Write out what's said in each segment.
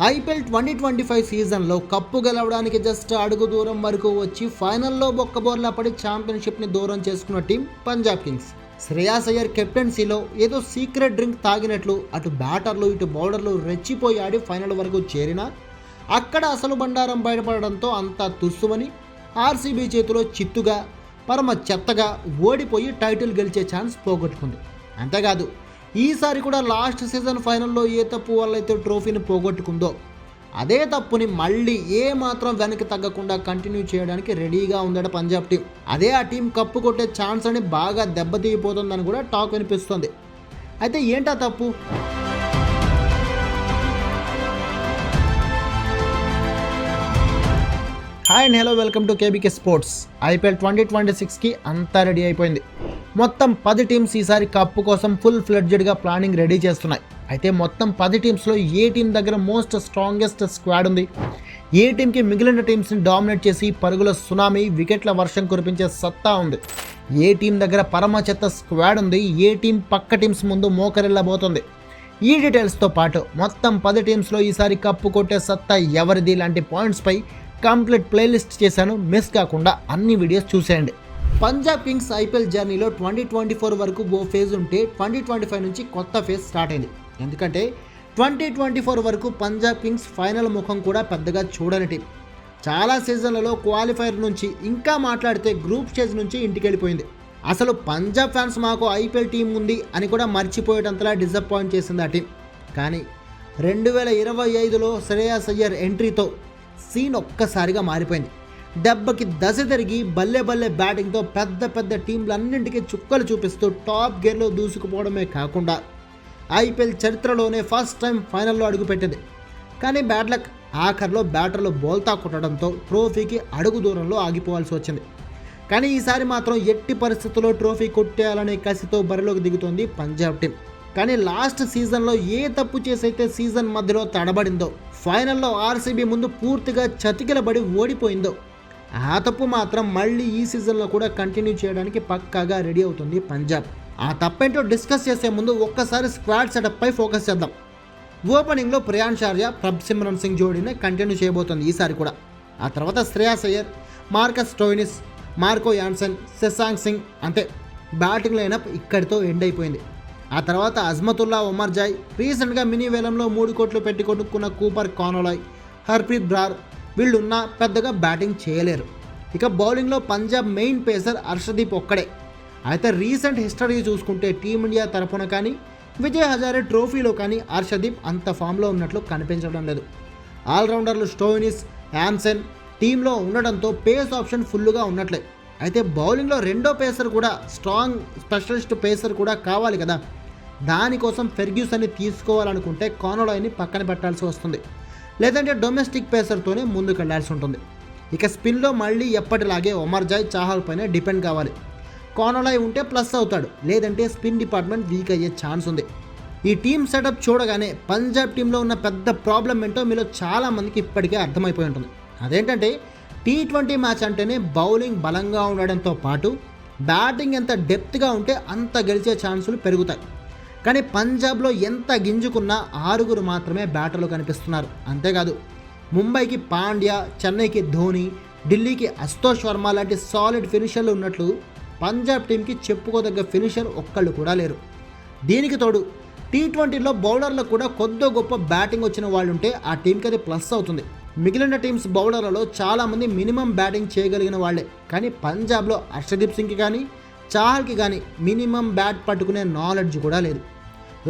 IPL 2025 సీజన్లో cup గెలవడానికి just అడుగు దూరం వరకు వచ్చి ఫైనల్లో బొక్కబోర్లా పడి ఛాంపియన్షిప్ని దూరం చేసుకున్న టీం పంజాబ్ కింగ్స్. శ్రేయాస్ అయ్యర్ కెప్టెన్సీలో ఏదో సీక్రెట్ డ్రింక్ తాగినట్లు అటు బ్యాటర్లు ఇటు బౌలర్లు రెచ్చిపోయి ఆడి ఫైనల్ వరకు చేరినా అక్కడ అసలు బండారం బయటపడడంతో అంతా తుస్సుమని ఆర్సీబీ చేతిలో చిత్తుగా పరమ చెత్తగా ఓడిపోయి టైటిల్ గెలిచే ఛాన్స్ పోగొట్టుకుంది. అంతేకాదు ఈసారి కూడా లాస్ట్ సీజన్ ఫైనల్లో ఏ తప్పు వల్ల అయితే ట్రోఫీని పోగొట్టుకుందో అదే తప్పుని మళ్ళీ ఏ మాత్రం వెనక్కి తగ్గకుండా కంటిన్యూ చేయడానికి రెడీగా ఉందట పంజాబ్ టీం. అదే ఆ టీం కప్పు కొట్టే ఛాన్స్ అని బాగా దెబ్బతీయిపోతుందని కూడా టాక్ వినిపిస్తుంది. అయితే ఏంటా తప్పు? Hi and hello, welcome to KBK sports. IPL 2026కి అంతా రెడీ అయిపోయింది. మొత్తం 10 టీమ్స్ ఈసారి కప్పు కోసం ఫుల్ ఫ్లెడ్జెడ్గా ప్లానింగ్ రెడీ చేస్తున్నాయి. అయితే మొత్తం 10 టీమ్స్లో ఏ టీం దగ్గర మోస్ట్ స్ట్రాంగెస్ట్ స్క్వాడ్ ఉంది, ఏ టీంకి మిగిలిన టీమ్స్ని డామినేట్ చేసి పరుగుల సునామీ వికెట్ల వర్షం కురిపించే సత్తా ఉంది, ఏ టీం దగ్గర పరమ చెత్త స్క్వాడ్ ఉంది, ఏ టీం పక్క టీమ్స్ ముందు మోకరిల్లబోతుంది, ఈ డీటెయిల్స్తో పాటు మొత్తం 10 టీమ్స్లో ఈసారి కప్పు కొట్టే సత్తా ఎవరిది లాంటి పాయింట్స్పై కంప్లీట్ ప్లేలిస్ట్ చేశాను. మిస్ కాకుండా అన్ని వీడియోస్ చూసేయండి. పంజాబ్ కింగ్స్ ఐపీఎల్ జర్నీలో 2024 వరకు ఓ ఫేజ్ ఉంటే 2025 నుంచి కొత్త ఫేజ్ స్టార్ట్ అయింది. ఎందుకంటే 2024 వరకు పంజాబ్ కింగ్స్ ఫైనల్ ముఖం కూడా పెద్దగా చూడని టీం. చాలా సీజన్లలో క్వాలిఫైర్ నుంచి ఇంకా మాట్లాడితే గ్రూప్ స్టేజ్ నుంచి ఇంటికి వెళ్ళిపోయింది. అసలు పంజాబ్ ఫ్యాన్స్ మాకు ఐపీఎల్ టీం ఉంది అని కూడా మర్చిపోయేటంతలా డిసప్పాయింట్ చేసింది ఆ టీం. కానీ 2025లో శ్రేయాస్ అయ్యర్ ఎంట్రీతో సీన్ ఒక్కసారిగా మారిపోయింది. దెబ్బకి దశ తిరిగి బల్లె బ్యాటింగ్తో పెద్ద పెద్ద టీంలన్నింటికీ చుక్కలు చూపిస్తూ టాప్ గేర్లో దూసుకుపోవడమే కాకుండా ఐపీఎల్ చరిత్రలోనే ఫస్ట్ టైం ఫైనల్లో అడుగుపెట్టింది. కానీ బ్యాడ్ లక్, ఆఖరిలో బ్యాటర్లు బోల్తా కొట్టడంతో ట్రోఫీకి అడుగు దూరంలో ఆగిపోవాల్సి వచ్చింది. కానీ ఈసారి మాత్రం ఎట్టి పరిస్థితుల్లో ట్రోఫీ కొట్టేయాలనే కసితో బరిలోకి దిగుతోంది పంజాబ్ టీం. కానీ లాస్ట్ సీజన్లో ఏ తప్పు చేసైతే సీజన్ మధ్యలో తడబడిందో, ఫైనల్లో ఆర్సీబీ ముందు పూర్తిగా చతికిలబడి ఓడిపోయిందో, ఆ తప్పు మాత్రం మళ్ళీ ఈ సీజన్లో కూడా కంటిన్యూ చేయడానికి పక్కాగా రెడీ అవుతుంది పంజాబ్. ఆ తప్పేంటో డిస్కస్ చేసే ముందు ఒక్కసారి స్క్వాడ్ సెటప్పై ఫోకస్ చేద్దాం. ఓపెనింగ్లో ప్రియాన్స్ ఆర్య, ప్రభ్సిమ్రన్ సింగ్ జోడీని కంటిన్యూ చేయబోతుంది ఈసారి కూడా. ఆ తర్వాత Shreyas Iyer, Marcus Stoinis, Marco Jansen, Shashank Singh, అంతే బ్యాటింగ్ లైనప్ ఇక్కడితో ఎండ్ అయిపోయింది. ఆ తర్వాత అజ్మతుల్లా ఒమర్ జాయ్, రీసెంట్గా మినీ వేలంలో 3 కోట్లు పెట్టి కొనుక్కున్న కూపర్ కానోలాయ్, హర్ప్రీత్ బ్రార్ వీళ్ళున్నా పెద్దగా బ్యాటింగ్ చేయలేరు. ఇక బౌలింగ్లో పంజాబ్ మెయిన్ పేసర్ హర్షదీప్ ఒక్కడే. అయితే రీసెంట్ హిస్టరీ చూసుకుంటే టీమిండియా తరపున కానీ విజయ్ హజారే ట్రోఫీలో కానీ హర్షదీప్ అంత ఫామ్లో ఉన్నట్లు కనిపించడం లేదు. ఆల్రౌండర్లు స్టోయినిస్, యాన్సెన్ టీంలో ఉండడంతో పేస్ ఆప్షన్ ఫుల్గా ఉన్నట్లే. అయితే బౌలింగ్లో రెండో పేసర్ కూడా, స్ట్రాంగ్ స్పెషలిస్ట్ పేసర్ కూడా కావాలి కదా. దానికోసం ఫెర్గ్యూసన్ని తీసుకోవాలనుకుంటే కానోలాయ్ని పక్కన పెట్టాల్సి వస్తుంది, లేదంటే డొమెస్టిక్ పేసర్తోనే ముందుకు వెళ్లాల్సి ఉంటుంది. ఇక స్పిన్లో మళ్ళీ ఎప్పటిలాగే ఒమర్ జాయ్, చాహల్ పైన డిపెండ్ కావాలి. కానోలాయ్ ఉంటే ప్లస్ అవుతాడు, లేదంటే స్పిన్ డిపార్ట్మెంట్ వీక్ అయ్యే ఛాన్స్ ఉంది. ఈ టీం సెటప్ చూడగానే పంజాబ్ టీంలో ఉన్న పెద్ద ప్రాబ్లం ఏంటో మీలో చాలామందికి ఇప్పటికే అర్థమైపోయి ఉంటుంది. అదేంటంటే T20 మ్యాచ్ అంటేనే బౌలింగ్ బలంగా ఉండడంతో పాటు బ్యాటింగ్ ఎంత డెప్త్గా ఉంటే అంత గెలిచే ఛాన్సులు పెరుగుతాయి. కానీ పంజాబ్లో ఎంత గింజుకున్నా 6 మాత్రమే బ్యాటర్లు కనిపిస్తున్నారు. అంతేకాదు ముంబైకి పాండ్యా, చెన్నైకి ధోని, ఢిల్లీకి అశుతోష్ వర్మ లాంటి సాలిడ్ ఫినిషర్లు ఉన్నట్లు పంజాబ్ టీంకి చెప్పుకోదగ్గ ఫినిషర్ ఒక్కళ్ళు కూడా లేరు. దీనికి తోడు T20లో బౌలర్లకు కూడా కొద్దో గొప్ప బ్యాటింగ్ వచ్చిన వాళ్ళు ఉంటే ఆ టీంకి అది ప్లస్ అవుతుంది. మిగిలిన టీమ్స్ బౌలర్లలో చాలామంది మినిమం బ్యాటింగ్ చేయగలిగిన వాళ్లే. కానీ పంజాబ్లో హర్షదీప్ సింగ్కి కానీ చాహల్కి కానీ మినిమం బ్యాట్ పట్టుకునే నాలెడ్జ్ కూడా లేదు.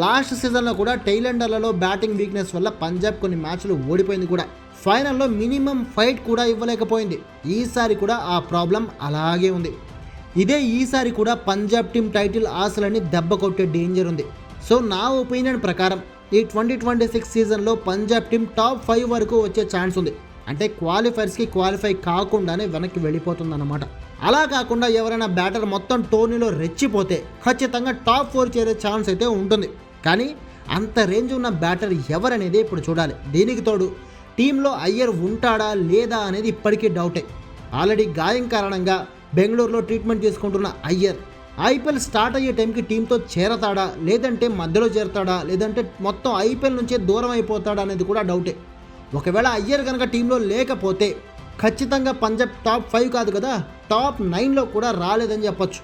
లాస్ట్ సీజన్లో కూడా టైలెండర్లలో బ్యాటింగ్ వీక్నెస్ వల్ల పంజాబ్ కొన్ని మ్యాచ్లు ఓడిపోయింది కూడా. ఫైనల్లో మినిమం ఫైట్ కూడా ఇవ్వలేకపోయింది. ఈసారి కూడా ఆ ప్రాబ్లం అలాగే ఉంది. ఇదే ఈసారి కూడా పంజాబ్ టీం టైటిల్ ఆశలని దెబ్బ కొట్టే డేంజర్ ఉంది. సో నా ఒపీనియన్ ప్రకారం ఈ 2026 సీజన్లో పంజాబ్ టీం టాప్ 5 వరకు వచ్చే ఛాన్స్ ఉంది. అంటే క్వాలిఫైర్స్కి క్వాలిఫై కాకుండానే వెనక్కి వెళ్ళిపోతుందన్నమాట. అలా కాకుండా ఎవరైనా బ్యాటర్ మొత్తం టోర్నీలో రెచ్చిపోతే ఖచ్చితంగా టాప్ 4 చేరే ఛాన్స్ అయితే ఉంటుంది. కానీ అంత రేంజ్ ఉన్న బ్యాటర్ ఎవరనేది ఇప్పుడు చూడాలి. దీనికి తోడు టీంలో అయ్యర్ ఉంటాడా లేదా అనేది ఇప్పటికీ డౌటే. ఆల్రెడీ గాయం కారణంగా బెంగళూరులో ట్రీట్మెంట్ తీసుకుంటున్న అయ్యర్ ఐపీఎల్ స్టార్ట్ అయ్యే టైంకి టీంతో చేరతాడా, లేదంటే మధ్యలో చేరతాడా, లేదంటే మొత్తం ఐపీఎల్ నుంచే దూరం అయిపోతాడా అనేది కూడా డౌటే. ఒకవేళ అయ్యర్ కనుక టీంలో లేకపోతే ఖచ్చితంగా పంజాబ్ టాప్ 5 కాదు కదా, టాప్ 9లో కూడా రాలేదని చెప్పొచ్చు.